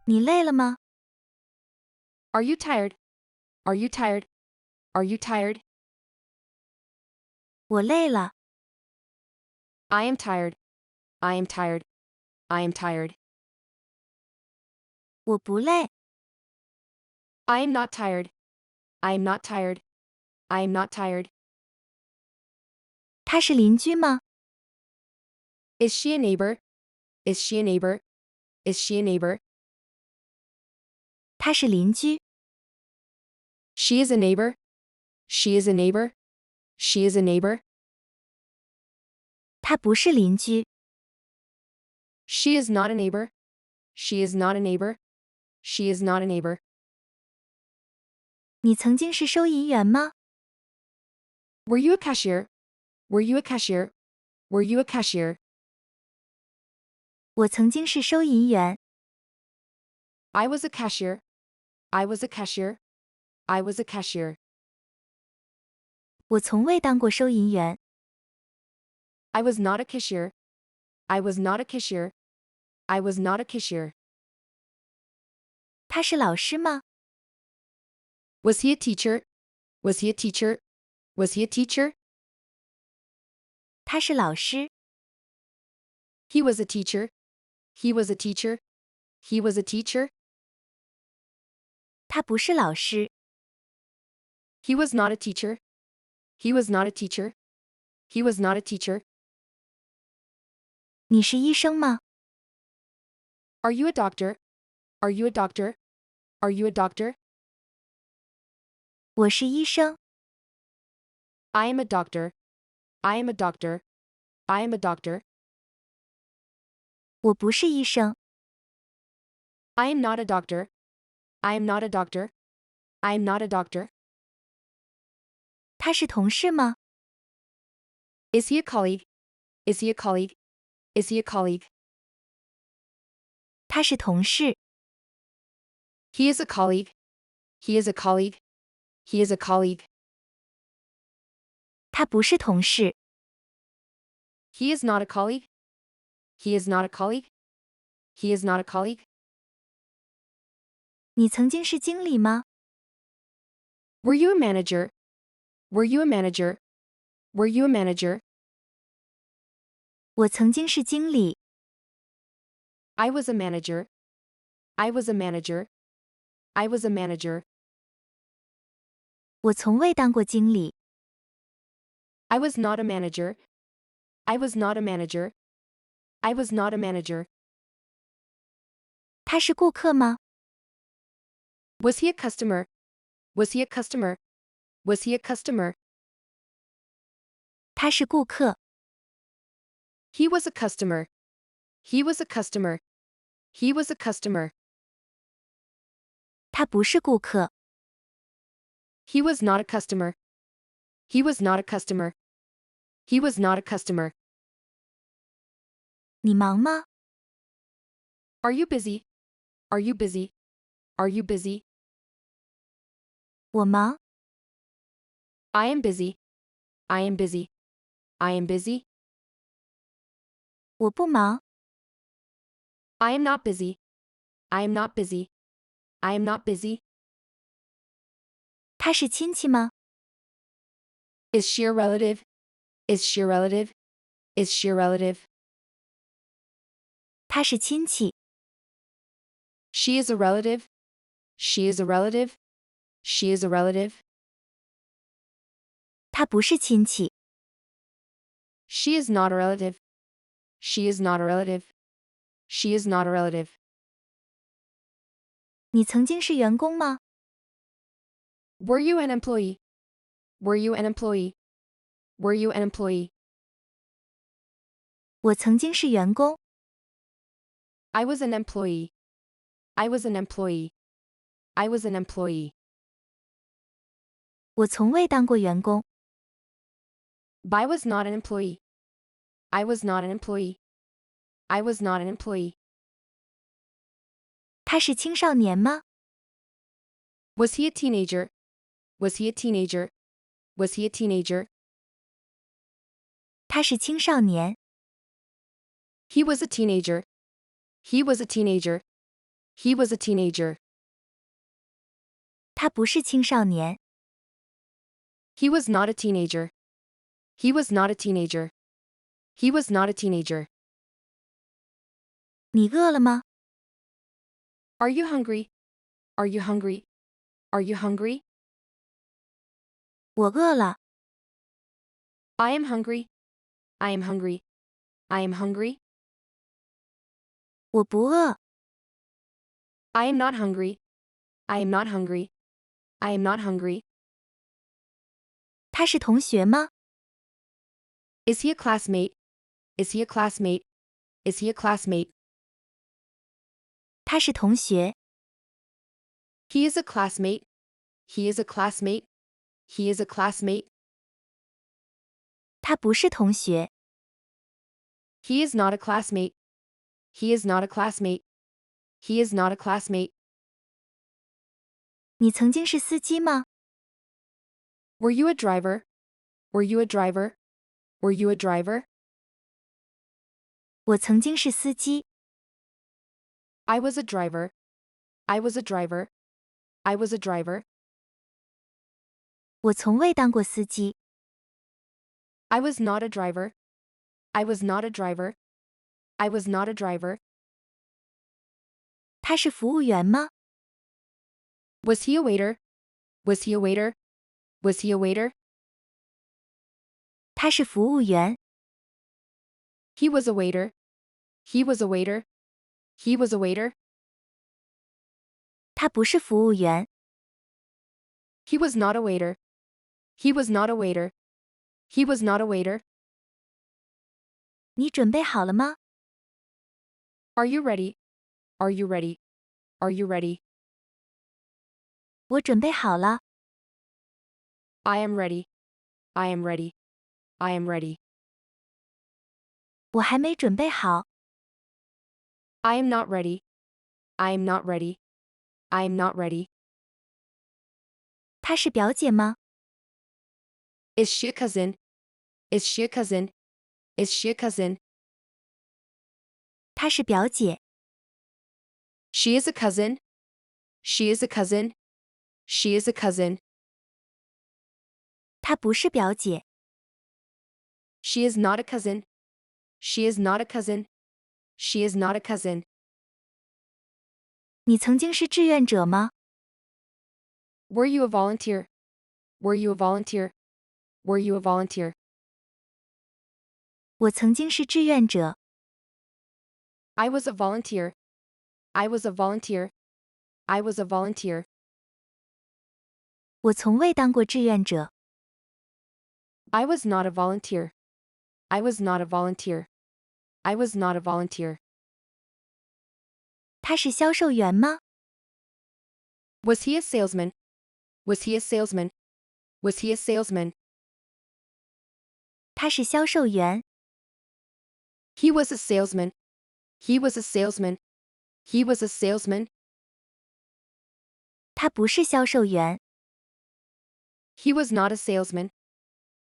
你累了吗？ Are you tired? Are you tired? Are you tired? 我累了。 I am tired. I am tired. I am tired. 我不累。 I am not tired. I am not tired. I am not tired. 他是邻居吗？ Is she a neighbor? Is she a neighbor? Is she a neighbor? 他是邻居。 She is a neighbor. She is a neighbor. She is a neighbor. 他不是邻居。 She is not a neighbor. She is not a neighbor. She is not a neighbor. 你曾经是收银员吗？ Were you a cashier? Were you a cashier? Were you a cashier? 我曾经是收银员。 I was a cashier. I was a cashier. I was a cashier. 我从未当过收银员。 I was not a cashier. I was not a cashier. I was not a cashier. 他是老师吗？ Was he a teacher? Was he a teacher? Was he a teacher? 他是老师。 He was a teacher. He was a teacher. He was a teacher. 他不是老师。 He was not a teacher. He was not a teacher. He was not a teacher. 你是医生吗？ Are you a doctor? Are you a doctor? Are you a doctor? 我是医生。 I am a doctor. I am a doctor. I am a doctor. 我不是医生。 I am not a doctor. I am not a doctor. I am not a doctor. 他是同事吗？ Is he a colleague? Is he a colleague? Is he a colleague? 他是同事。 He is a colleague. He is a colleague. He is a colleague. 他不是同事。 He is not a colleague. He is not a colleague. He is not a colleague. 你曾经是经理吗？ Were you a manager? Were you a manager? Were you a manager? 我曾经是经理。 I was a manager. I was a manager. I was a manager. 我从未当过经理。 I was not a manager. I was not a manager. I was not a manager. 他是顾客吗？ Was he a customer? Was he a customer? Was he a customer? 他是顾客。 He was a customer. He was a customer. He was a customer. 他不是顾客。 He was not a customer. He was not a customer. He was not a customer. 你忙吗？ Are you busy? Are you busy? Are you busy? 我忙。 I am busy. I am busy. I am busy. 我不忙。 I am not busy. I am not busy. I am not busy. 他是亲戚吗？ Is she a relative? Is she a relative? Is she a relative? 他是亲戚。 She is a relative. She is a relative. She is a relative. 他不是亲戚。 She is not a relative. She is not a relative. She is not a relative. 你曾经是员工吗？ Were you an employee? Were you an employee? Were you an employee? 我曾经是员工。 I was an employee. I was an employee. I was an employee. 我从未当过员工。 But I was not an employee. I was not an employee. I was not an employee. 他是青少年吗？ Was he a teenager? Was he a teenager? Was he a teenager? 他是青少年。 He was a teenager. He was a teenager. He was a teenager. 他不是青少年。He was not a teenager. He was not a teenager. He was not a teenager. 你饿了吗？ Are you hungry? Are you hungry? Are you hungry? 我饿了。I am hungry. I am hungry. I am hungry. 我不饿。I am not hungry. I am not hungry. I am not hungry. 他是同学吗？ Is he a classmate? Is he a classmate? Is he a classmate? 他是同学。He is a classmate. He is a classmate. He is a classmate. 他不是同学。He is not a classmate. He is not a classmate. He is not a classmate. 你曾经是司机吗？ Were you a driver? Were you a driver? Were you a driver? 我曾经是司机。I was a driver. I was a driver. I was a driver. 我从未当过司机。I was not a driver. I was not a driver. I was not a driver. 他是服务员吗？ Was he a waiter? Was he a waiter? Was he a waiter? 他是服务员。He was a waiter. He was a waiter. He was a waiter. 他不是服务员。He was not a waiter. He was not a waiter. He was not a waiter. 你准备好了吗？ Are you ready? Are you ready? Are you ready? 我准备好了。I am ready. I am ready. I am ready. 我还没准备好。I am not ready. I am not ready. I am not ready. 她是表姐吗？ Is she a cousin? Is she a cousin? Is she a cousin? 她是表姐。 She is a cousin. She is a cousin. She is a cousin. 她不是表姐。 She is not a cousin. She is not a cousin. She is not a cousin. 你曾经是志愿者吗？ Were you a volunteer? Were you a volunteer? Were you a volunteer? 我曾经是志愿者。 I was a volunteer. I was a volunteer. I was a volunteer. 我从未当过志愿者。 I was not a volunteer. I was not a volunteer. I was not a volunteer. 他是销售员吗？ Was he a salesman? Was he a salesman? Was he a salesman? 他是销售员。 He was a salesman. He was a salesman. He was a salesman. 他不是销售员。 He was not a salesman.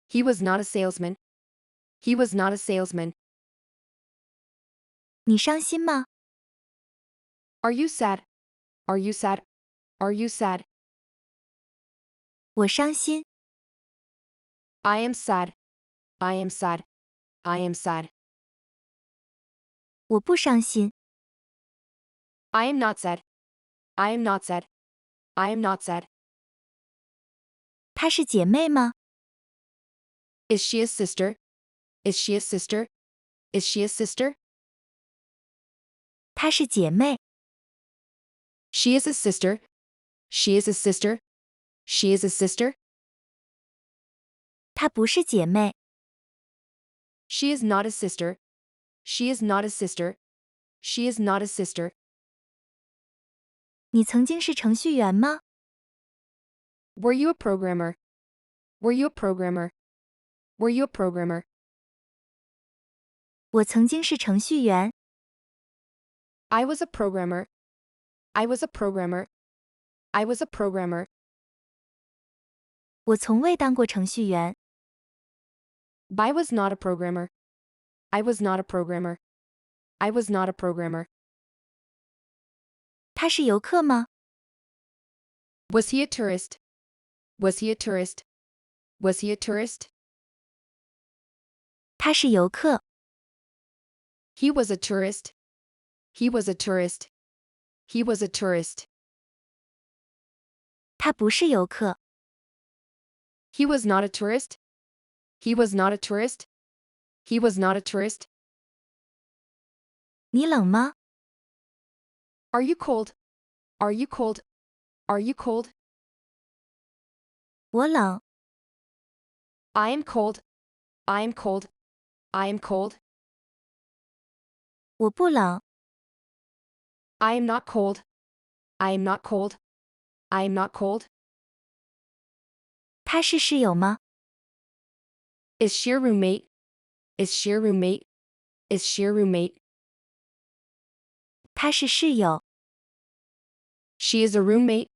He was not a salesman. He was not a salesman. 你伤心吗？ Are you sad? Are you sad? Are you sad? 我伤心。 I am sad. I am sad. I am sad. 我不伤心。 I am not sad. I am not sad. I am not sad. 她是姐妹吗？ Is she a sister? Is she a sister? Is she a sister? 她是姐妹。 She is a sister. She is a sister. She is a sister. 她不是姐妹。 She is not a sister. She is not a sister. She is not a sister. 你曾经是程序员吗？ Were you a programmer? Were you a programmer? Were you a programmer? 我曾经是程序员。 I was a programmer. I was a programmer. I was a programmer. 我从未当过程序员。 I was not a programmer. I was not a programmer. I was not a programmer. 他是游客吗？ Was he a tourist? Was he a tourist? Was he a tourist? 他是游客。 He was a tourist. He was a tourist. He was a tourist. 他不是游客。 He was not a tourist. He was not a tourist. He was not a tourist. 你冷吗？ Are you cold? Are you cold? Are you cold? 我冷。 I am cold. I am cold. I am cold. 我不冷。 I am not cold. I am not cold. I am not cold. 他是室友吗？ Is she a roommate? Is she a roommate? Is she a roommate? 他是室友。 She is a roommate.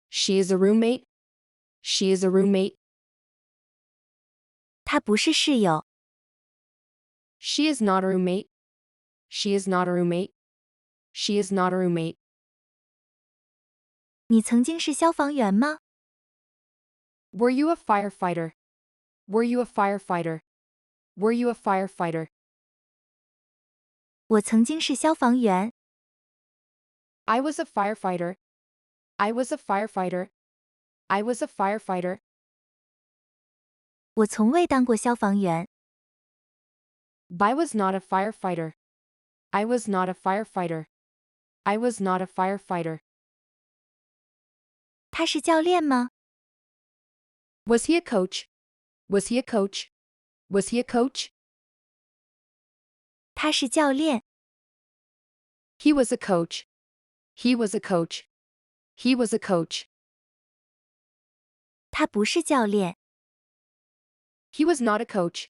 She is a roommate. She is a roommate. 他不是室友。 She is not a roommate. She is not a roommate. She is not a roommate. 你曾经是消防员吗？ Were you a firefighter? Were you a firefighter? Were you a firefighter? 我曾经是消防员。 I was a firefighter. I was a firefighter. I was a firefighter. 我从未当过消防员。 I was not a firefighter. I was not a firefighter. I was not a firefighter. 他是教练吗？ Was he a coach? Was he a coach? Was he a coach? 他是教练。 He was a coach. He was a coach. He was a coach. 他不是教练。 He was not a coach.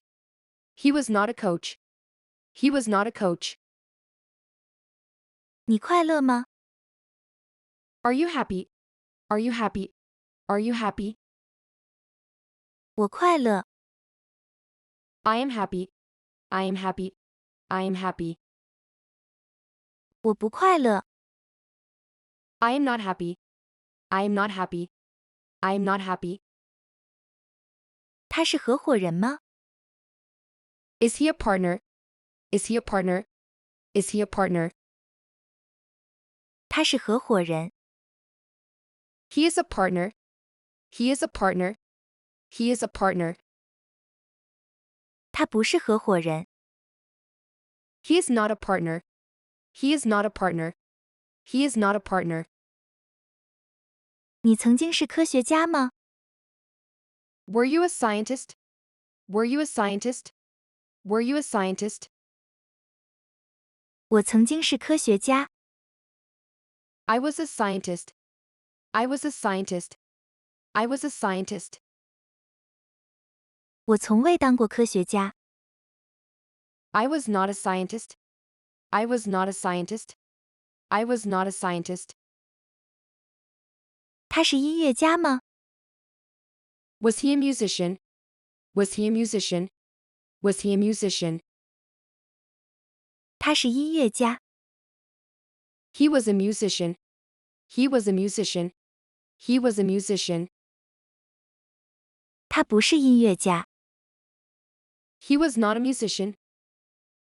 He was not a coach. He was not a coach. 你快乐吗？ Are you happy? Are you happy? Are you happy? 我快乐。 I am happy. I am happy. I am happy. 我不快乐。 I am not happy. I am not happy. I am not happy. 他是合伙人吗？ Is he a partner? Is he a partner? Is he a partner? 他是合伙人。 He is a partner. He is a partner. He is a partner. 他不是合伙人。 He is not a partner. He is not a partner. He is not a partner. 你曾经是科学家吗？ Were you a scientist? Were you a scientist? Were you a scientist? 我曾经是科学家。 I was a scientist. I was a scientist. I was a scientist. 我从未当过科学家。 I was not a scientist. I was not a scientist. I was not a scientist. 他是音乐家吗？ Was he a musician? Was he a musician? Was he a musician? 他是音乐家。 He was a musician. He was a musician. He was a musician. 他不是音乐家。 He was not a musician.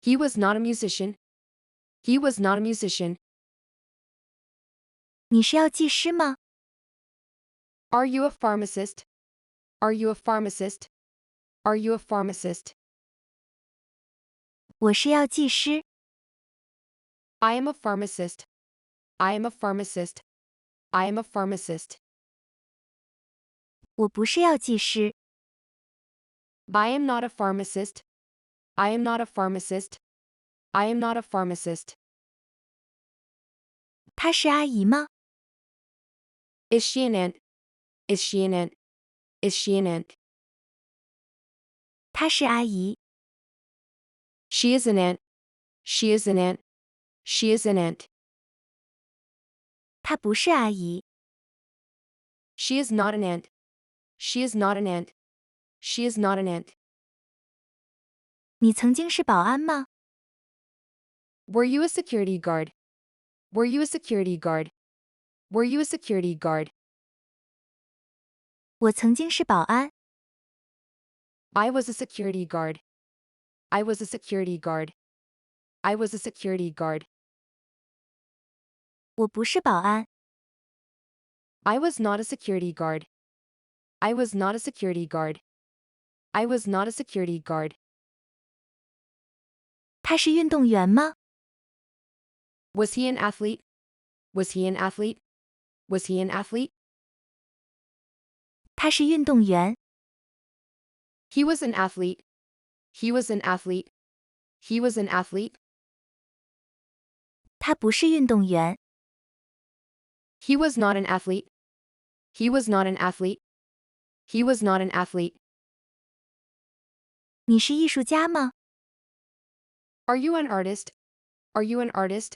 He was not a musician. He was not a musician. 你是药剂师吗？ Are you a pharmacist? Are you a pharmacist? Are you a pharmacist? 我是药剂师。 I am a pharmacist. I am a pharmacist. I am a pharmacist. 我不是药剂师。 I am not a pharmacist. I am not a pharmacist. I am not a pharmacist. 她是阿姨吗？ Is she an aunt? Is she an aunt? Is she an aunt? 她是阿姨。 She is an aunt. She is an aunt. She is an aunt. 她不是阿姨。 She is not an aunt. She is not an aunt. She is not an aunt. 你曾经是保安吗？ Were you a security guard? Were you a security guard? Were you a security guard? 我曾经是保安。I was a security guard. I was a security guard. I was a security guard. 我不是保安。I was not a security guard. I was not a security guard. I was not a security guard. 他是运动员吗？ Was he an athlete? Was he an athlete? Was he an athlete? 他是运动员。He was an athlete. He was an athlete. He was an athlete. 他不是运动员。He was not an athlete. He was not an athlete. He was not an athlete. 你是艺术家吗？ Are you an artist? Are you an artist?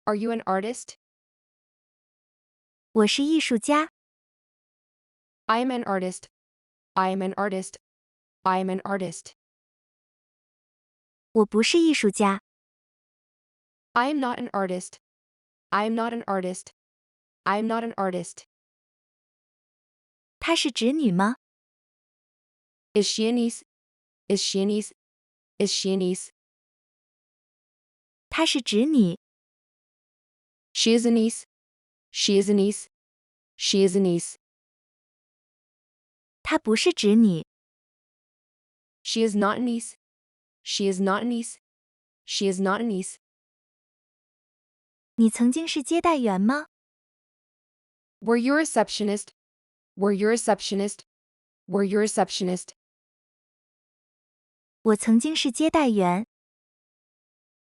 Are you an artist? 我是艺术家。 I am an artist. I am an artist. I am an artist. 我不是艺术家。 I am not an artist. I am not an artist. I am not an artist. 她是侄女吗？ Is she a niece? Is she a niece? Is she a niece? 她是侄女。 She is a niece. She is a niece. She is a niece. 她不是侄女。 She is not a niece. She is not a niece. She is not a niece. 你曾经是接待员吗？ Were you a receptionist? Were you a receptionist? Were you a receptionist? 我曾经是接待员。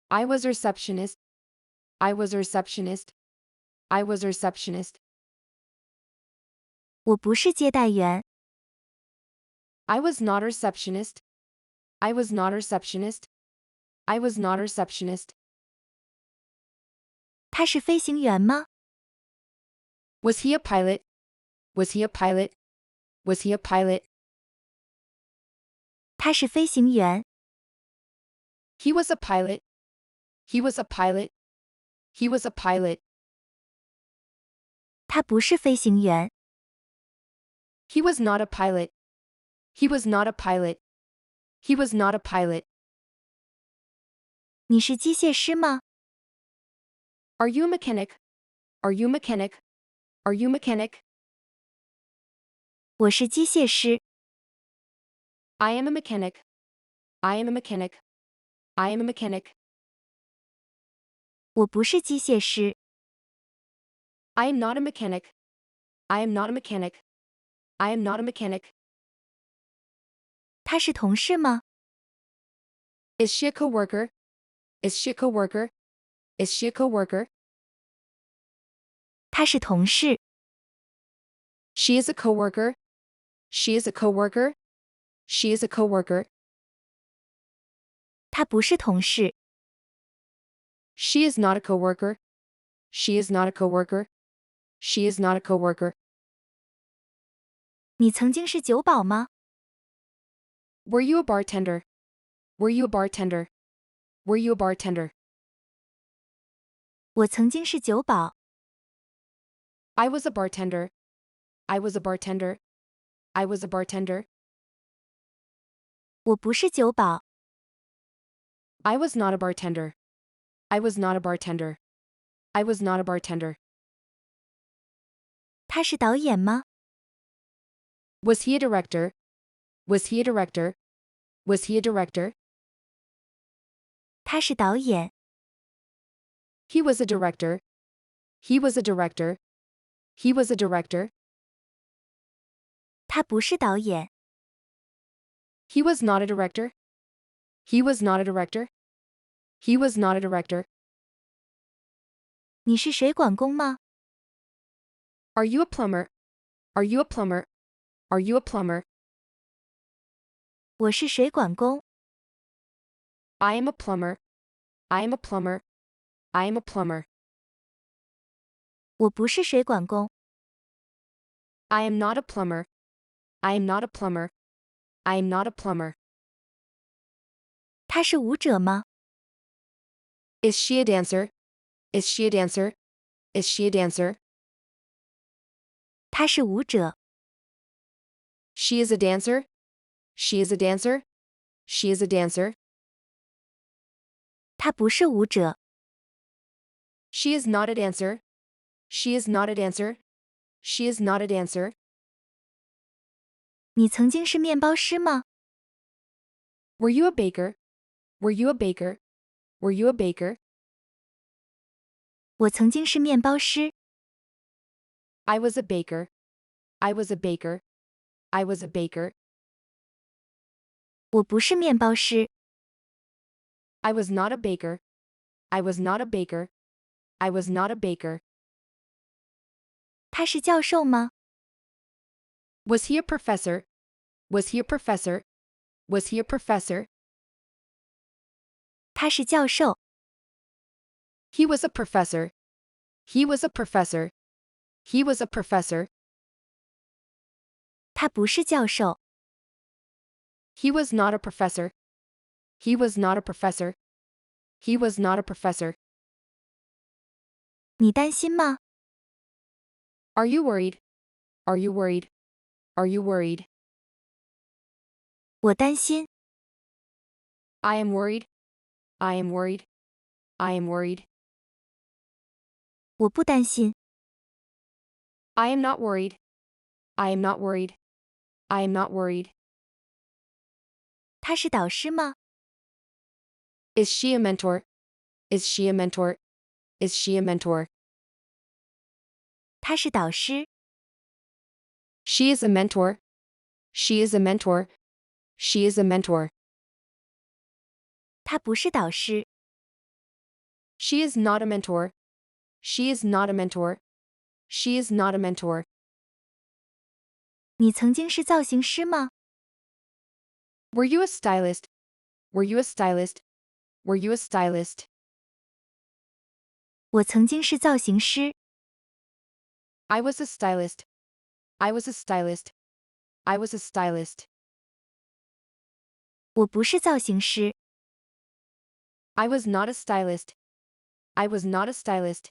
I was a receptionist. I was a receptionist. I was a receptionist. 我不是接待员。 I was not a receptionist. I was not a receptionist. I was not a receptionist. 他是飞行员吗？ Was he a pilot? Was he a pilot? Was he a pilot? 他是飞行员。 He was a pilot. He was a pilot. He was a pilot. 他不是飞行员。 He was not a pilot. He was not a pilot. He was not a pilot. 你是机械师吗？ Are you a mechanic? Are you a mechanic? Are you a mechanic? 我是机械师。 I am a mechanic. I am a mechanic. I am a mechanic. 我不是机械师。 I am not a mechanic. I am not a mechanic. I am not a mechanic. 他是同事吗？ Is she a coworker? Is she a coworker? Is she a coworker? 他是同事。 She is a coworker. She is a coworker. She is a coworker. 他不是同事。 She is not a coworker. She is not a coworker. She is not a coworker. 你曾经是酒保吗？ Were you a bartender? Were you a bartender? Were you a bartender? 我曾经是酒保。 I was a bartender. I was a bartender. I was a bartender. 我不是酒保。 I was not a bartender. I was not a bartender. I was not a bartender. 他是导演吗？ Was he a director? Was he a director? Was he a director? 他是导演。 He was a director. He was a director. He was a director. 他不是导演。 He was not a director. He was not a director. He was not a director. 你是水管工吗？ Are you a plumber? Are you a plumber? Are you a plumber? 我是水管工。 I am a plumber. I am a plumber. I am a plumber. 我不是水管工。 I am not a plumber. I am not a plumber. I am not a plumber. 他是舞者吗？ Is she a dancer? Is she a dancer? Is she a dancer? 他是舞者。She is a dancer. She is a dancer. She is a dancer. 他不是舞者。She is not a dancer. She is not a dancer. She is not a dancer. 你曾经是面包师吗？ Were you a baker? Were you a baker? Were you a baker? 我曾经是面包师。I was a baker. I was a baker. I was a baker. 我不是面包师。I was not a baker. I was not a baker. I was not a baker. 他是教授吗？ Was he a professor? Was he a professor? Was he a professor? 他是教授。He was a professor. He was a professor. He was a professor. 他不是教授。He was not a professor. He was not a professor. He was not a professor. 你担心吗？ Are you worried? Are you worried? Are you worried? 我担心。I am worried. I am worried. I am worried. 我不担心。I am not worried. I am not worried. I am not worried. 他是导师吗？ Is she a mentor? Is she a mentor? Is she a mentor? 他是导师。She is a mentor. She is a mentor. She is a mentor. 他不是导师。She is not a mentor. She is not a mentor. She is not a mentor. 你曾经是造型师吗？ Were you a stylist? Were you a stylist? Were you a stylist? 我曾经是造型师。I was a stylist. I was a stylist. I was a stylist. 我不是造型师。I was not a stylist. I was not a stylist.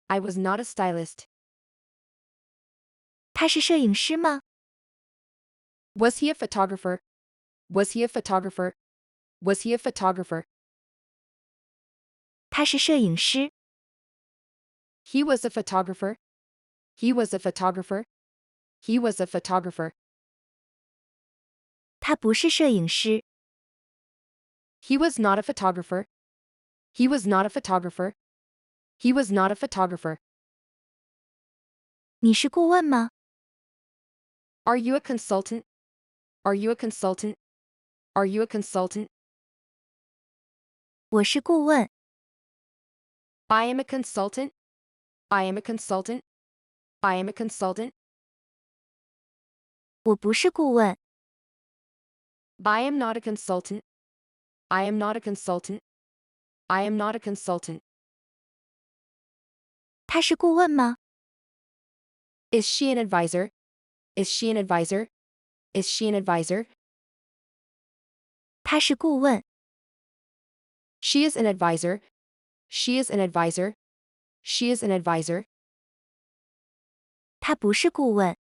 I was not a stylist. 他是摄影师吗？ Was he a photographer? Was he a photographer? Was he a photographer? 他是摄影师。He was a photographer. He was a photographer. He was a photographer. 他不是摄影师。He was not a photographer. He was not a photographer. He was not a photographer. 你是顾问吗？ Are you a consultant? Are you a consultant? Are you a consultant? 我是顾问。I am a consultant. I am a consultant. I am a consultant. 我不是顾问。I am not a consultant. I am not a consultant. I am not a consultant. 他是顾问吗？ Is she an advisor? Is she an advisor? Is she an advisor? 他是顾问。She is an advisor. She is an advisor. She is an advisor. 他不是顾问。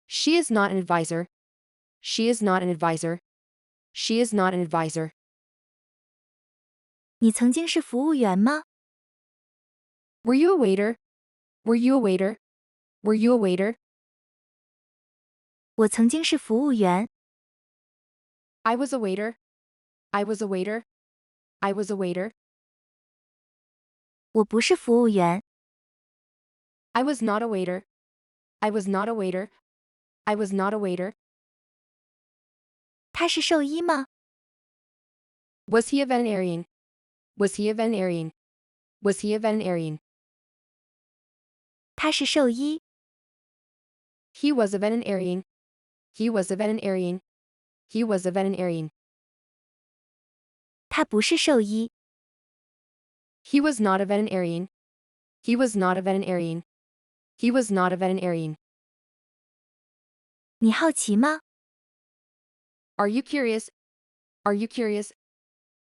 She is not an advisor. She is not an advisor. She is not an advisor. 你曾经是服务员吗？ Were you a waiter? Were you a waiter? Were you a waiter? 我曾经是服务员。I was a waiter. I was a waiter. I was a waiter. 我不是服务员。 I was not a waiter. I was not a waiter. I was not a waiter. 他是兽医吗？ Was he a veterinarian? Was he a veterinarian? Was he a veterinarian? 他是兽医。 He was a veterinarian. He was a veterinarian. He was a veterinarian. 他不是兽医。 He was not a veterinarian. He was not a veterinarian. He was not a veterinarian. 你好奇吗？ Are you curious? Are you curious?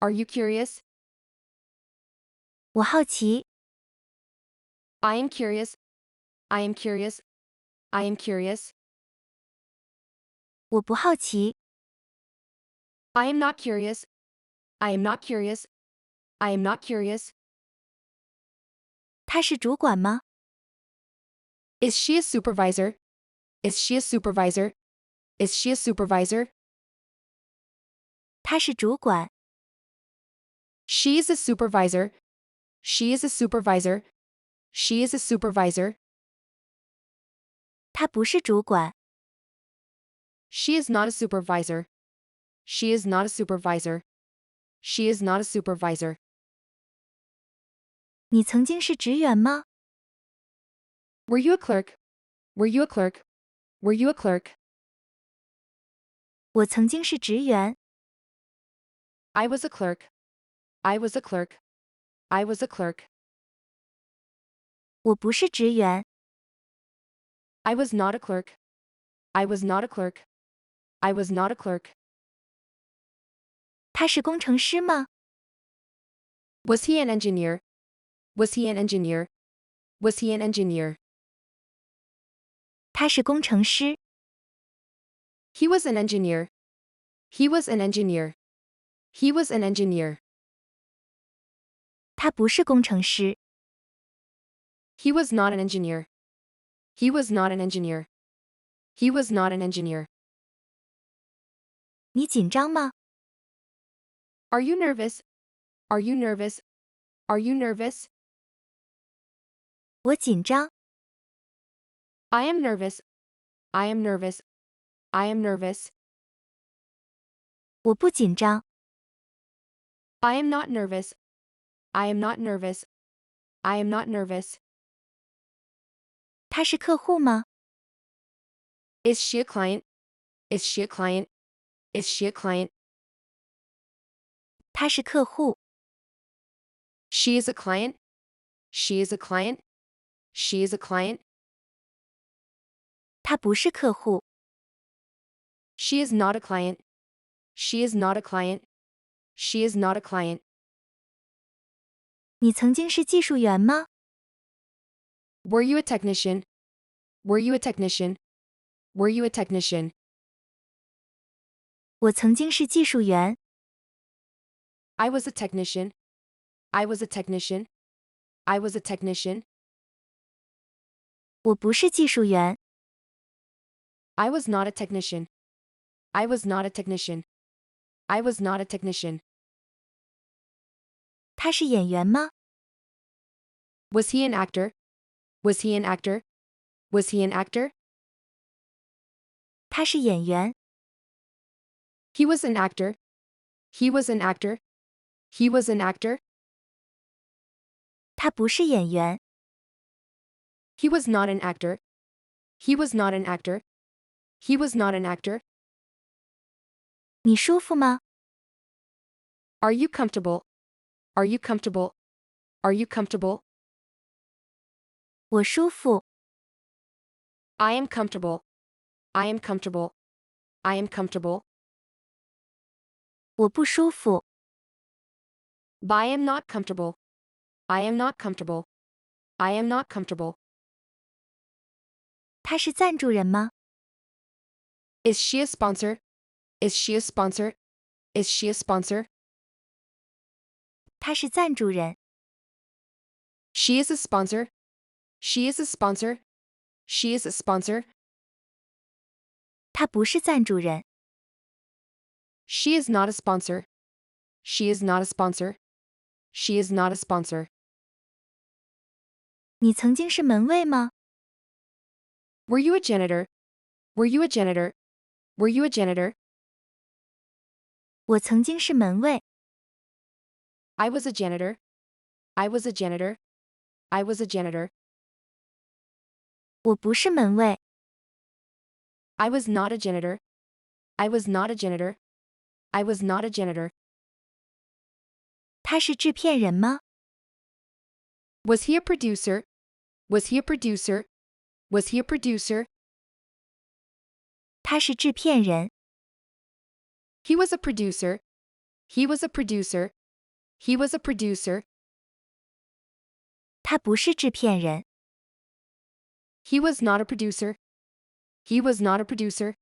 Are you curious? 我好奇。 I am curious. I am curious. I am curious. 我不好奇。I am not curious. I am not curious. I am not curious. 他是主管吗？ Is she a supervisor? Is she a supervisor? Is she a supervisor? 他是主管。She is a supervisor. She is a supervisor. She is a supervisor. 他不是主管。She is not a supervisor. She is not a supervisor. She is not a supervisor. 你曾经是职员吗？ Were you a clerk? Were you a clerk? Were you a clerk? 我曾经是职员。I was a clerk. I was a clerk. I was a clerk. 我不是职员。I was not a clerk. I was not a clerk. I was not a clerk. 他是工程师吗？ Was he an engineer? Was he an engineer? Was he an engineer? 他是工程师。He was an engineer. He was an engineer. He was an engineer. 他不是工程师。He was not an engineer. He was not an engineer. He was not an engineer. 你紧张吗？ Are you nervous? Are you nervous? Are you nervous? 我紧张。 I am nervous. I am nervous. I am nervous. 我不紧张。 I am not nervous. I am not nervous. I am not nervous. 他是客户吗？ Is she a client? Is she a client? Is she a client? 他是客户。 She is a client. She is a client. She is a client. 他不是客户。 She is not a client. She is not a client. She is not a client. 你曾经是技术员吗？ Were you a technician? Were you a technician? Were you a technician? 我曾经是技术员。 I was a technician. I was a technician. I was a technician. 我不是技术员。 I was not a technician. I was not a technician. I was not a technician. 他是演员吗？ Was he an actor? Was he an actor? Was he an actor? 他是演员。 He was an actor. He was an actor. He was an actor. 他不是演员。 He was not an actor. He was not an actor. He was not an actor. 你舒服吗？ Are you comfortable? Are you comfortable? Are you comfortable? 我舒服。 I am comfortable. I am comfortable. I am comfortable. 我不舒服。 But I am not comfortable. I am not comfortable. I am not comfortable. 他是赞助人吗？ Is she a sponsor? Is she a sponsor? Is she a sponsor? 他是赞助人。 She is a sponsor. She is a sponsor. She is a sponsor. 他不是赞助人。 She is not a sponsor. She is not a sponsor. She is not a sponsor. 你曾经是门卫吗？ Were you a janitor? Were you a janitor? Were you a janitor? 我曾经是门卫。 I was a janitor. I was a janitor. I was a janitor. 我不是门卫。 I was not a janitor. I was not a janitor. I was not a janitor. 他是制片人吗？ Was he a producer? Was he a producer? Was he a producer? 他是制片人。 He was a producer. He was a producer. He was a producer. 他不是制片人。 He was not a producer. He was not a producer.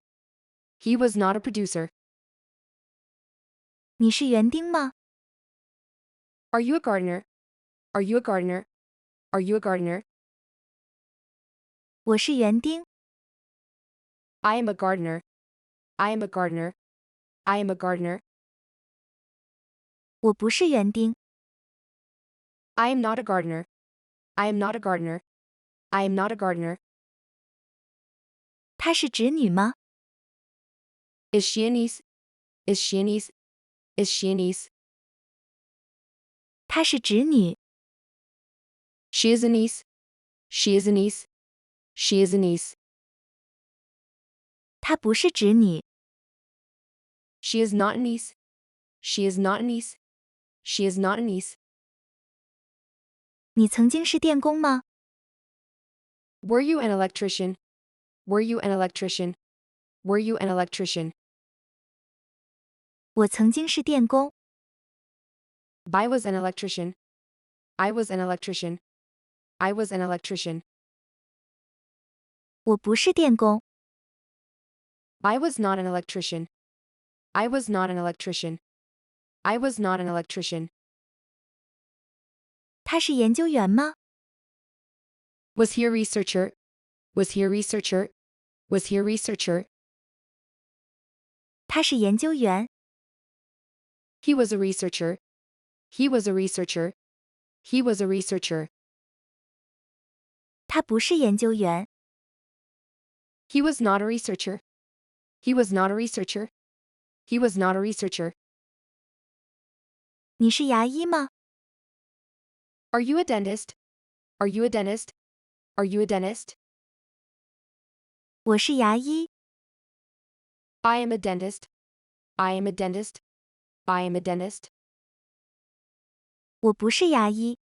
He was not a producer. 你是园丁吗？ Are you a gardener? Are you a gardener? Are you a gardener? 我是园丁。 I am a gardener. I am a gardener. I am a gardener. 我不是园丁。 I am not a gardener. I am not a gardener. I am not a gardener. 她是侄女吗？ Is she a niece? Is she a niece? Is she a niece? 她是侄女。 She is a niece. She is a niece. She is a niece. 她不是侄女。 She is not a niece. She is not a niece. She is not a niece. 你曾经是电工吗？ Were you an electrician? Were you an electrician? Were you an electrician? 我曾经是电工。 I was an electrician. I was an electrician. I was an electrician. 我不是电工。 I was not an electrician. I was not an electrician. I was not an electrician. 他是研究员吗？ Was he a researcher? Was he a researcher? Was he a researcher? 他是研究员。 He was a researcher. He was a researcher. He was a researcher. 他不是研究员。 He was not a researcher. He was not a researcher. He was not a researcher. 你是牙医吗？ Are you a dentist? Are you a dentist? Are you a dentist? 我是牙医。 I am a dentist. I am a dentist. I am a dentist. 我不是牙医。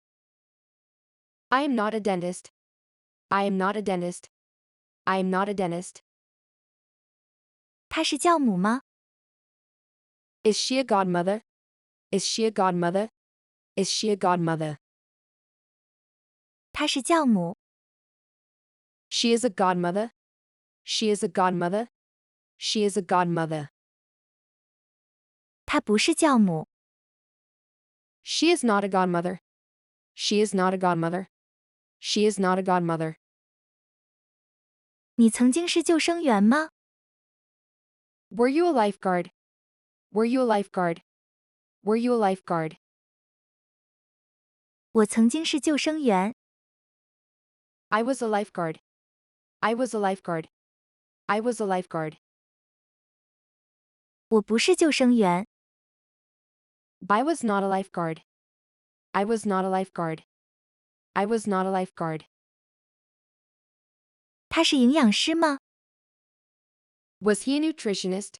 I am not a dentist. I am not a dentist. I am not a dentist. 她是教母吗？ Is she a godmother? Is she a godmother? Is she a godmother? 她是教母。 She is a godmother. She is a godmother. She is a godmother. 她不是教母。 She is not a godmother. She is not a godmother. She is not a godmother. 你曾经是救生员吗？ Were you a lifeguard? Were you a lifeguard? Were you a lifeguard? 我曾经是救生员。 I was a lifeguard. I was a lifeguard. I was a lifeguard. 我不是救生员。 I was not a lifeguard. I was not a lifeguard. I was not a lifeguard. 他是营养师吗？ Was he a nutritionist?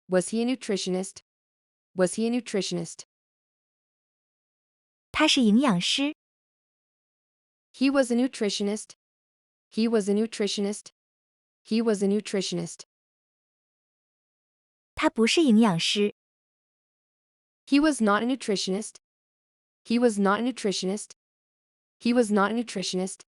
Was he a nutritionist? Was he a nutritionist? 他是营养师。 He was a nutritionist. He was a nutritionist. He was a nutritionist. 他不是营养师。 He was not a nutritionist. He was not a nutritionist. He was not a nutritionist.